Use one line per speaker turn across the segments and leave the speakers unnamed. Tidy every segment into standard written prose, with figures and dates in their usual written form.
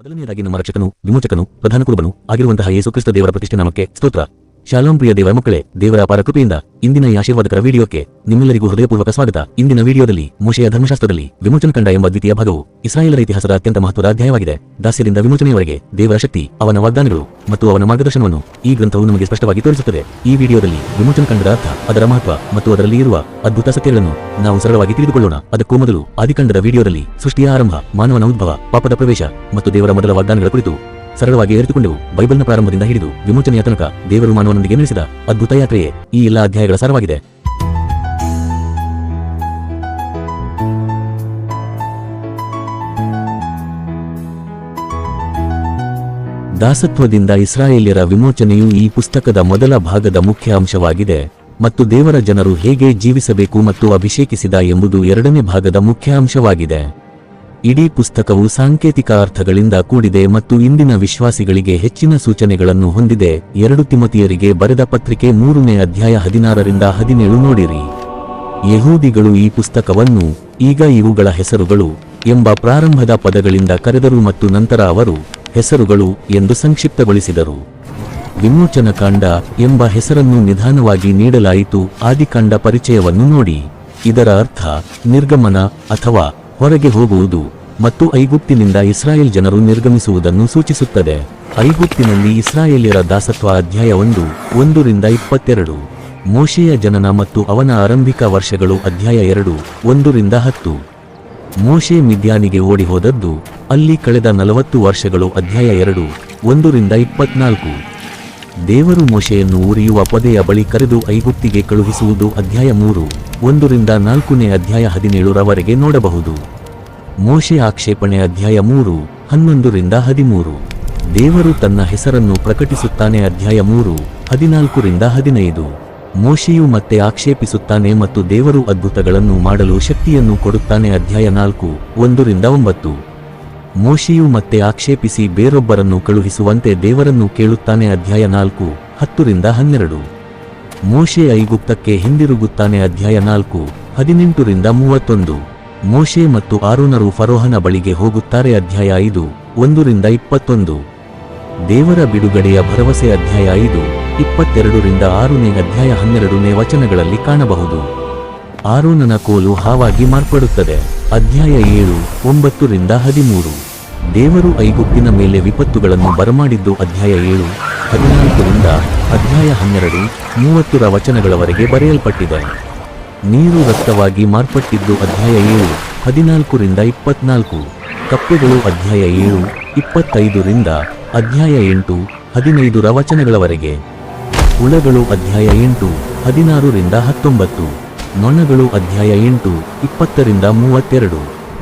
ಮೊದಲನೆಯದಾಗಿ ನಮ್ಮ ರಕ್ಷಕನು, ವಿಮೋಚಕನು, ಪ್ರಧಾನ ಕುರುಬನು ಆಗಿರುವಂತಹ ಯೇಸು ಕ್ರಿಸ್ತ ದೇವರ ಪ್ರತಿಷ್ಠೆ ನಾಮಕ್ಕೆ ಸ್ತೋತ್ರ. ಶಾಲೋಮ್ ಪ್ರಿಯ ದೇವರ ಮಕ್ಕಳೇ, ದೇವರ ಅಪಾರ ಕೃಪೆಯಿಂದ ಇಂದಿನ ಈ ಆಶೀರ್ವಾದಕರ ವಿಡಿಯೋಕ್ಕೆ ನಿಮ್ಮೆಲ್ಲರಿಗೂ ಹೃದಯಪೂರ್ವಕ ಸ್ವಾಗತ. ಇಂದಿನ ವಿಡಿಯೋದಲ್ಲಿ ಮೋಶೆಯ ಧರ್ಮಶಾಸ್ತ್ರದಲ್ಲಿ ವಿಮೋಚನಕಂಡ ಎಂಬ ದ್ವಿತೀಯ ಭಾಗವು ಇಸ್ರಾಯೇಲರ ಇತಿಹಾಸದ ಅತ್ಯಂತ ಮಹತ್ವದ ಅಧ್ಯಾಯವಾಗಿದೆ. ದಾಸ್ಯದಿಂದ ವಿಮೋಚನೆಯವರೆಗೆ ದೇವರ ಶಕ್ತಿ, ಅವನ ವಾಗ್ದಾನಗಳು ಮತ್ತು ಅವನ ಮಾರ್ಗದರ್ಶನವನ್ನು ಈ ಗ್ರಂಥವು ನಮಗೆ ಸ್ಪಷ್ಟವಾಗಿ ತೋರಿಸುತ್ತದೆ. ಈ ವಿಡಿಯೋದಲ್ಲಿ ವಿಮೋಚನಕಂಡದ ಅರ್ಥ, ಅದರ ಮಹತ್ವ ಮತ್ತು ಅದರಲ್ಲಿ ಇರುವ ಅದ್ಭುತ ಸತ್ಯಗಳನ್ನು ನಾವು ಸರಳವಾಗಿ ತಿಳಿದುಕೊಳ್ಳೋಣ. ಅದಕ್ಕೂ ಮೊದಲು ಆದಿಕಾಂಡದ ವಿಡಿಯೋದಲ್ಲಿ ಸೃಷ್ಟಿಯ ಆರಂಭ, ಮಾನವನ ಉದ್ಭವ, ಪಾಪದ ಪ್ರವೇಶ ಮತ್ತು ದೇವರ ಮೊದಲ ವಾಗ್ದಾನಗಳ ಕುರಿತು ಸರಳವಾಗಿ ಅರಿತುಕೊಂಡೆವು. ಬೈಬಲ್ನ ಪ್ರಾರಂಭದಿಂದ ಹಿಡಿದು ವಿಮೋಚನೆಯ ತನಕ ದೇವರು ಮಾನವನೊಂದಿಗೆ ನಡೆಸಿದ ಅದ್ಭುತ ಯಾತ್ರೆಯೇ ಈ ಎಲ್ಲಾ ಅಧ್ಯಾಯಗಳ ಸಾರವಾಗಿದೆ. ದಾಸತ್ವದಿಂದ ಇಸ್ರಾಯೇಲ್ಯರ ವಿಮೋಚನೆಯು ಈ ಪುಸ್ತಕದ ಮೊದಲ ಭಾಗದ ಮುಖ್ಯ ಅಂಶವಾಗಿದೆ ಮತ್ತು ದೇವರ ಜನರು ಹೇಗೆ ಜೀವಿಸಬೇಕು ಮತ್ತು ಅಭಿಷೇಕಿಸಿದ ಎಂಬುದು ಎರಡನೇ ಭಾಗದ ಮುಖ್ಯ ಅಂಶವಾಗಿದೆ. ಇಡೀ ಪುಸ್ತಕವು ಸಾಂಕೇತಿಕ ಅರ್ಥಗಳಿಂದ ಕೂಡಿದೆ ಮತ್ತು ಇಂದಿನ ವಿಶ್ವಾಸಿಗಳಿಗೆ ಹೆಚ್ಚಿನ ಸೂಚನೆಗಳನ್ನು ಹೊಂದಿದೆ. 2 ತಿಮೋಥಿಯರಿಗೆ ಬರೆದ ಪತ್ರಿಕೆ 3ನೇ ಅಧ್ಯಾಯ 16ರಿಂದ 17 ನೋಡಿರಿ. ಯಹೂದಿಗಳು ಈ ಪುಸ್ತಕವನ್ನು ಈಗ ಇವುಗಳ ಹೆಸರುಗಳು ಎಂಬ ಪ್ರಾರಂಭದ ಪದಗಳಿಂದ ಕರೆದರು ಮತ್ತು ನಂತರ ಅವರು ಹೆಸರುಗಳು ಎಂದು ಸಂಕ್ಷಿಪ್ತಗೊಳಿಸಿದರು. ವಿಮೋಚನಕಾಂಡ ಎಂಬ ಹೆಸರನ್ನು ನಿಧಾನವಾಗಿ ನೀಡಲಾಯಿತು. ಆದಿಕಾಂಡ ಪರಿಚಯವನ್ನು ನೋಡಿ. ಇದರ ಅರ್ಥ ನಿರ್ಗಮನ ಅಥವಾ ಹೊರಗೆ ಹೋಗುವುದು ಮತ್ತು ಐಗುಪ್ತಿನಿಂದ ಇಸ್ರಾಯೇಲ್ ಜನರು ನಿರ್ಗಮಿಸುವುದನ್ನು ಸೂಚಿಸುತ್ತದೆ. ಐಗುಪ್ತಿನಲ್ಲಿ ಇಸ್ರಾಯೇಲ್ಯರ ದಾಸತ್ವ ಅಧ್ಯಾಯ 1:1ರಿಂದ 22. ಮೋಶೆಯ ಜನನ ಮತ್ತು ಅವನ ಆರಂಭಿಕ ವರ್ಷಗಳು ಅಧ್ಯಾಯ 2:1ರಿಂದ 10. ಮೋಶೆ ಮಿದ್ಯಾನಿಗೆ ಓಡಿ ಹೋದದ್ದು, ಅಲ್ಲಿ ಕಳೆದ 40 ವರ್ಷಗಳು ಅಧ್ಯಾಯ 2:1ರಿಂದ 24. ದೇವರು ಮೋಶೆಯನ್ನು ಉರಿಯುವ ಪೊದೆಯ ಬಳಿ ಕರೆದು ಐಗುಪ್ತಿಗೆ ಕಳುಹಿಸುವುದು ಅಧ್ಯಾಯ 3:1ರಿಂದ 4ನೇ ಅಧ್ಯಾಯ 17ರವರೆಗೆ ನೋಡಬಹುದು. ಮೋಶೆ ಆಕ್ಷೇಪಣೆ ಅಧ್ಯಾಯ 3:11ರಿಂದ 13. ದೇವರು ತನ್ನ ಹೆಸರನ್ನು ಪ್ರಕಟಿಸುತ್ತಾನೆ ಅಧ್ಯಾಯ 3:14ರಿಂದ 15. ಮೋಶೆಯು ಮತ್ತೆ ಆಕ್ಷೇಪಿಸುತ್ತಾನೆ ಮತ್ತು ದೇವರು ಅದ್ಭುತಗಳನ್ನು ಮಾಡಲು ಶಕ್ತಿಯನ್ನು ಕೊಡುತ್ತಾನೆ ಅಧ್ಯಾಯ 4:1ರಿಂದ 9. ಮೋಶೆಯು ಮತ್ತೆ ಆಕ್ಷೇಪಿಸಿ ಬೇರೊಬ್ಬರನ್ನು ಕಳುಹಿಸುವಂತೆ ದೇವರನ್ನು ಕೇಳುತ್ತಾನೆ ಅಧ್ಯಾಯ 4:10ರಿಂದ 12. ಮೋಶೆ ಐಗುಪ್ತಕ್ಕೆ ಹಿಂದಿರುಗುತ್ತಾನೆ ಅಧ್ಯಾಯ 4:18ರಿಂದ 31. ಮೋಶೆ ಮತ್ತು ಆರೋನರು ಫರೋಹನ ಬಳಿಗೆ ಹೋಗುತ್ತಾರೆ ಅಧ್ಯಾಯ 5:1ರಿಂದ 21. ದೇವರ ಬಿಡುಗಡೆಯ ಭರವಸೆ ಅಧ್ಯಾಯ 5:22ರಿಂದ 6ನೇ ಅಧ್ಯಾಯ 12ನೇ ವಚನಗಳಲ್ಲಿ ಕಾಣಬಹುದು. ಆರೋನನ ಕೋಲು ಹಾವಾಗಿ ಮಾರ್ಪಡುತ್ತದೆ ಅಧ್ಯಾಯ 7:9ರಿಂದ 13. ದೇವರು ಐಗುಪ್ತಿನ ಮೇಲೆ ವಿಪತ್ತುಗಳನ್ನು ಬರಮಾಡಿದ್ದು ಅಧ್ಯಾಯ 7:14ರಿಂದ ಅಧ್ಯಾಯ 12:30ರ ವಚನಗಳವರೆಗೆ ಬರೆಯಲ್ಪಟ್ಟಿದೆ. ನೀರು ರಕ್ತವಾಗಿ ಮಾರ್ಪಟ್ಟಿದ್ದು ಅಧ್ಯಾಯ 7:14ರಿಂದ 24. ಕಪ್ಪೆಗಳು ಅಧ್ಯಾಯ 7:25ರಿಂದ ಅಧ್ಯಾಯ 8:15ರ ವಚನಗಳವರೆಗೆ. ಹುಳಗಳು ಅಧ್ಯಾಯ 8:16ರಿಂದ 19. ನೊಣಗಳು ಅಧ್ಯಾಯ 8:20ರಿಂದ 32.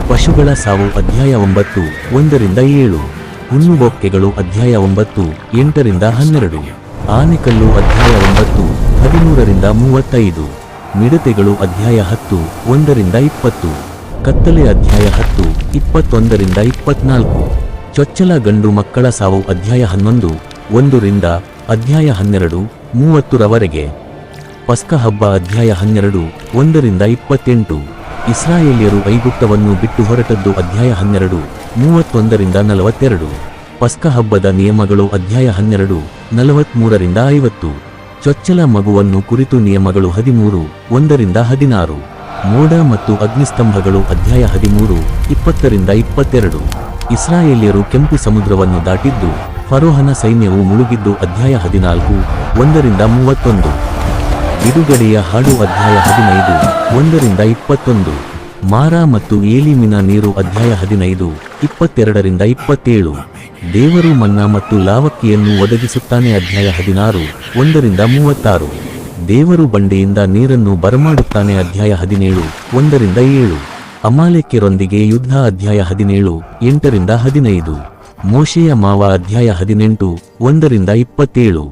ಪಶುಗಳ ಸಾವು ಅಧ್ಯಾಯ 9:1ರಿಂದ 7. ಹುಣ್ಣುಬೊಕ್ಕೆಗಳು ಅಧ್ಯಾಯ 9:8ರಿಂದ 12. ಆನೆಕಲ್ಲು ಅಧ್ಯಾಯ 9:13ರಿಂದ 35. ಮಿಡತೆಗಳು ಅಧ್ಯಾಯ 10:1ರಿಂದ 20. ಕತ್ತಲೆ ಅಧ್ಯಾಯ 10:21ರಿಂದ 24. ಚೊಚ್ಚಲ ಗಂಡು ಮಕ್ಕಳ ಸಾವು ಅಧ್ಯಾಯ 11:1ರಿಂದ ಅಧ್ಯಾಯ 12:30ರವರೆಗೆ. ಪಸ್ಕ ಹಬ್ಬ ಅಧ್ಯಾಯ 12:1ರಿಂದ 28. ಇಸ್ರಾಯೇಲ್ಯರು ಐಗುಪ್ತವನ್ನು ಬಿಟ್ಟು ಹೊರಟದ್ದು ಅಧ್ಯಾಯ 12:31ರಿಂದ 42. ಪಸ್ಕ ಹಬ್ಬದ ನಿಯಮಗಳು ಅಧ್ಯಾಯ 12:43ರಿಂದ 50. ಚೊಚ್ಚಲ ಮಗುವನ್ನು ಕುರಿತು ನಿಯಮಗಳು 13:1ರಿಂದ 16. ಮೋಡ ಮತ್ತು ಅಗ್ನಿಸ್ತಂಭಗಳು ಅಧ್ಯಾಯ 13:20ರಿಂದ 22. ಇಸ್ರಾಯೇಲ್ಯರು ಕೆಂಪು ಸಮುದ್ರವನ್ನು ದಾಟಿದ್ದು, ಫರೋಹನ ಸೈನ್ಯವು ಮುಳುಗಿದ್ದು ಅಧ್ಯಾಯ 14:1ರಿಂದ 31. ಬಿಡುಗಡೆಯ ಹಾಡು ಅಧ್ಯಾಯ 15:1ರಿಂದ 21. ಮಾರಾ ಮತ್ತು ಏಲೀಮಿನ ನೀರು ಅಧ್ಯಾಯ 15:22ರಿಂದ 27. ದೇವರು ಮನ್ನಾ ಮತ್ತು ಲಾವಕ್ಕಿಯನ್ನು ಒದಗಿಸುತ್ತಾನೆ ಅಧ್ಯಾಯ 16:1ರಿಂದ 36. ದೇವರು ಬಂಡೆಯಿಂದ ನೀರನ್ನು ಬರಮಾಡುತ್ತಾನೆ ಅಧ್ಯಾಯ 17:1ರಿಂದ 7. ಅಮಾಲೇಕ್ಯರೊಂದಿಗೆ ಯುದ್ಧ ಅಧ್ಯಾಯ 17:8ರಿಂದ 15. ಮೋಶೆಯ ಮಾವ ಅಧ್ಯಾಯ 18:1ರಿಂದ 27.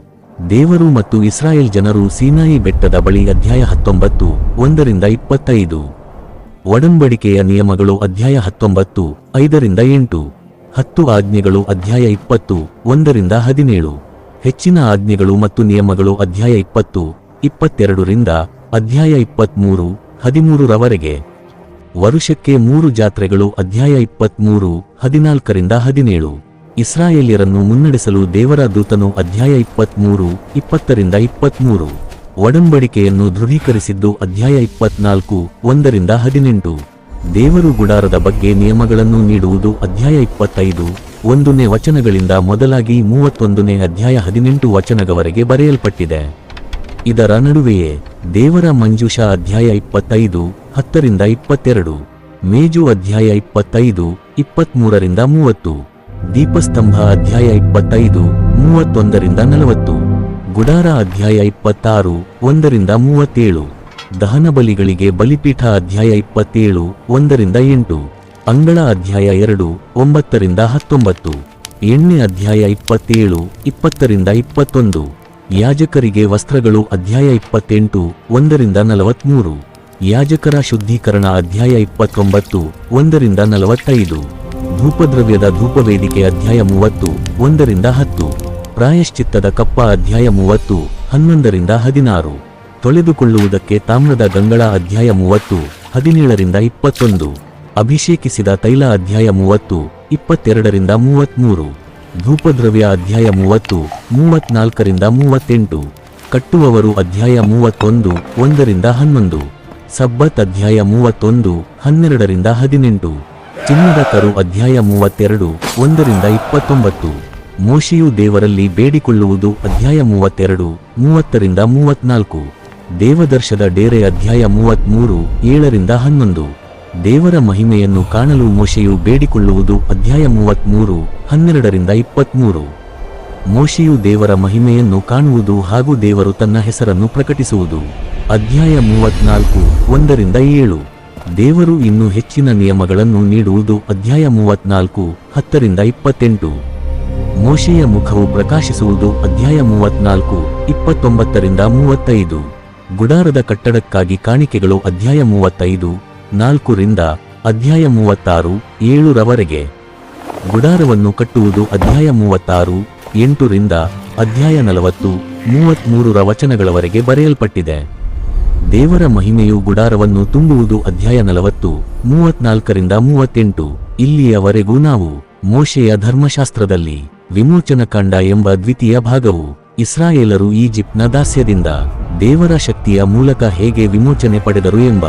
ದೇವರು ಮತ್ತು ಇಸ್ರಾಯೇಲ್ ಜನರು ಸೀನಾಯಿ ಬೆಟ್ಟದ ಬಳಿ ಅಧ್ಯಾಯ 19:1ರಿಂದ 25. ಒಡಂಬಡಿಕೆಯ ನಿಯಮಗಳು ಅಧ್ಯಾಯ 19:5ರಿಂದ 8. 10 ಆಜ್ಞೆಗಳು ಅಧ್ಯಾಯ 20:1ರಿಂದ 17. ಹೆಚ್ಚಿನ ಆಜ್ಞೆಗಳು ಮತ್ತು ನಿಯಮಗಳು ಅಧ್ಯಾಯ 20:22ರಿಂದ ಅಧ್ಯಾಯ 23:13ರವರೆಗೆ. ವರುಷಕ್ಕೆ 3 ಜಾತ್ರೆಗಳು ಅಧ್ಯಾಯ 23:14ರಿಂದ 17. ಇಸ್ರಾಯೇಲ್ಯರನ್ನು ಮುನ್ನಡೆಸಲು ದೇವರ ದೂತನು ಅಧ್ಯಾಯ 23, 20-23. ಒಡಂಬಡಿಕೆಯನ್ನು ದೃಢೀಕರಿಸಿದ್ದು ಅಧ್ಯಾಯ 24, 1-18. ದೇವರು ಗುಡಾರದ ಬಗ್ಗೆ ನಿಯಮಗಳನ್ನು ನೀಡುವುದು ಅಧ್ಯಾಯ 25, 1ನೇ ವಚನಗಳಿಂದ ಮೊದಲಾಗಿ 31ನೇ ಅಧ್ಯಾಯ 18 ವಚನಗಳವರೆಗೆ ಬರೆಯಲ್ಪಟ್ಟಿದೆ. ಇದರ ನಡುವೆಯೇ ದೇವರ ಮಂಜೂಷ ಅಧ್ಯಾಯ 25, 10-22. ಮೇಜು ಅಧ್ಯಾಯ 25, 23-30. ದೀಪಸ್ತಂಭ ಅಧ್ಯಾಯ 25, 31-40. ಗುಡಾರ ಅಧ್ಯಾಯ 26, 1-37. ದಹನಬಲಿಗಳಿಗೆ ಬಲಿಪೀಠ ಅಧ್ಯಾಯ 27, 1-8. ಅಂಗಳ ಅಧ್ಯಾಯ 2, 9-19. ಎಣ್ಣೆ ಅಧ್ಯಾಯ 27, 20-21. ಯಾಜಕರಿಗೆ ವಸ್ತ್ರಗಳು ಅಧ್ಯಾಯ 28, 1-43. ಯಾಜಕರ ಶುದ್ಧೀಕರಣ ಅಧ್ಯಾಯ 29, 1-45. ಧೂಪದ್ರವ್ಯದ ಧೂಪವೇದಿಕೆ ಅಧ್ಯಾಯ 30, 1-10. ಪ್ರಾಯಶ್ಚಿತ್ತದ ಕಪ್ಪ ಅಧ್ಯಾಯ 30, 11-16. ತೊಳೆದುಕೊಳ್ಳುವುದಕ್ಕೆ ತಾಮ್ರದ ಗಂಗಳ ಅಧ್ಯಾಯ 30, 17-21. ಅಭಿಷೇಕಿಸಿದ ತೈಲ ಅಧ್ಯಾಯ 30, 22-33. ಧೂಪದ್ರವ್ಯ ಅಧ್ಯಾಯ 30, 34-38. ಕಟ್ಟುವವರು ಅಧ್ಯಾಯ 31, 1-11. ಸಬ್ಬತ್ ಅಧ್ಯಾಯ 31, 12-18. ಚಿನ್ನದ ಕರು ಅಧ್ಯಾಯ 32, 1-29. ಮೋಶೆಯು ದೇವರಲ್ಲಿ ಬೇಡಿಕೊಳ್ಳುವುದು ಅಧ್ಯಾಯ 32, 30-34. ದೇವದರ್ಶದ ಡೇರೆ ಅಧ್ಯಾಯ 33, 7-11. ದೇವರ ಮಹಿಮೆಯನ್ನು ಕಾಣಲು ಮೋಶೆಯು ಬೇಡಿಕೊಳ್ಳುವುದು ಅಧ್ಯಾಯ 33, 12-23. ಮೋಶೆಯು ದೇವರ ಮಹಿಮೆಯನ್ನು ಕಾಣುವುದು ಹಾಗೂ ದೇವರು ತನ್ನ ಹೆಸರನ್ನು ಪ್ರಕಟಿಸುವುದು ಅಧ್ಯಾಯ 34, 1-7. ದೇವರು ಇನ್ನೂ ಹೆಚ್ಚಿನ ನಿಯಮಗಳನ್ನು ನೀಡುವುದು ಅಧ್ಯಾಯ 34, 10-28. ಮೋಶೆಯ ಮುಖವು ಪ್ರಕಾಶಿಸುವುದು ಅಧ್ಯಾಯ 34, 29-35. ಗುಡಾರದ ಕಟ್ಟಡಕ್ಕಾಗಿ ಕಾಣಿಕೆಗಳು ಅಧ್ಯಾಯ 35, 4 ಅಧ್ಯಾಯ 36, 7 ಗುಡಾರವನ್ನು ಕಟ್ಟುವುದು ಅಧ್ಯಾಯ 36, 8 ಅಧ್ಯಾಯ 40, 33 ವಚನಗಳವರೆಗೆ ಬರೆಯಲ್ಪಟ್ಟಿದೆ. ದೇವರ ಮಹಿಮೆಯು ಗುಡಾರವನ್ನು ತುಂಬುವುದು ಅಧ್ಯಾಯ 40, 34-38. ಇಲ್ಲಿಯವರೆಗೂ ನಾವು ಮೋಶೆಯ ಧರ್ಮಶಾಸ್ತ್ರದಲ್ಲಿ ವಿಮೋಚನಕಾಂಡ ಎಂಬ ದ್ವಿತೀಯ ಭಾಗವು ಇಸ್ರಾಯೇಲರು ಈಜಿಪ್ಟ್ನ ದಾಸ್ಯದಿಂದ ದೇವರ ಶಕ್ತಿಯ ಮೂಲಕ ಹೇಗೆ ವಿಮೋಚನೆ ಪಡೆದರು ಎಂಬ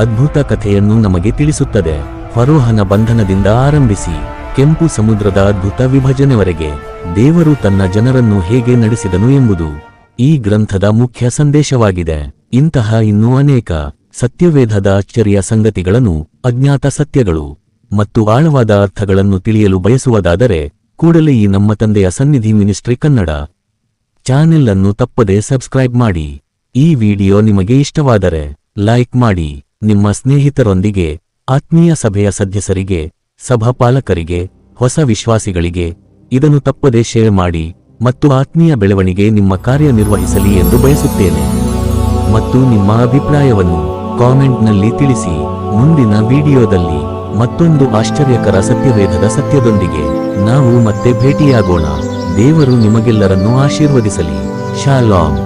ಅದ್ಭುತ ಕಥೆಯನ್ನು ನಮಗೆ ತಿಳಿಸುತ್ತದೆ. ಫರೋಹನ ಬಂಧನದಿಂದ ಆರಂಭಿಸಿ ಕೆಂಪು ಸಮುದ್ರದ ಅದ್ಭುತ ವಿಭಜನೆವರೆಗೆ ದೇವರು ತನ್ನ ಜನರನ್ನು ಹೇಗೆ ನಡೆಸಿದನು ಎಂಬುದು ಈ ಗ್ರಂಥದ ಮುಖ್ಯ ಸಂದೇಶವಾಗಿದೆ. ಇಂತಹ ಇನ್ನೂ ಅನೇಕ ಸತ್ಯವೇದದ ಆಶ್ಚರ್ಯ ಸಂಗತಿಗಳನ್ನು, ಅಜ್ಞಾತ ಸತ್ಯಗಳು ಮತ್ತು ಆಳವಾದ ಅರ್ಥಗಳನ್ನು ತಿಳಿಯಲು ಬಯಸುವುದಾದರೆ ಕೂಡಲೇ ಈ ನಮ್ಮ ತಂದೆಯ ಸನ್ನಿಧಿ ಮಿನಿಸ್ಟ್ರಿ ಕನ್ನಡ ಚಾನೆಲ್ ಅನ್ನು ತಪ್ಪದೆ ಸಬ್ಸ್ಕ್ರೈಬ್ ಮಾಡಿ. ಈ ವಿಡಿಯೋ ನಿಮಗೆ ಇಷ್ಟವಾದರೆ ಲೈಕ್ ಮಾಡಿ. ನಿಮ್ಮ ಸ್ನೇಹಿತರೊಂದಿಗೆ, ಆತ್ಮೀಯ ಸಭೆಯ ಸದಸ್ಯರಿಗೆ, ಸಭಾಪಾಲಕರಿಗೆ, ಹೊಸ ವಿಶ್ವಾಸಿಗಳಿಗೆ ಇದನ್ನು ತಪ್ಪದೆ ಶೇರ್ ಮಾಡಿ ಮತ್ತು ಆತ್ಮೀಯ ಬೆಳವಣಿಗೆ ನಿಮ್ಮ ಕಾರ್ಯನಿರ್ವಹಿಸಲಿ ಎಂದು ಬಯಸುತ್ತೇನೆ. ಮತ್ತು ನಿಮ್ಮ ಅಭಿಪ್ರಾಯವನ್ನು ಕಾಮೆಂಟ್ನಲ್ಲಿ ತಿಳಿಸಿ. ಮುಂದಿನ ವಿಡಿಯೋದಲ್ಲಿ ಮತ್ತೊಂದು ಆಶ್ಚರ್ಯಕರ ಸತ್ಯವೇದದ ಸತ್ಯದೊಂದಿಗೆ ನಾವು ಮತ್ತೆ ಭೇಟಿಯಾಗೋಣ. ದೇವರು ನಿಮಗೆಲ್ಲರನ್ನೂ ಆಶೀರ್ವದಿಸಲಿ. ಶಾಲೋಮ್.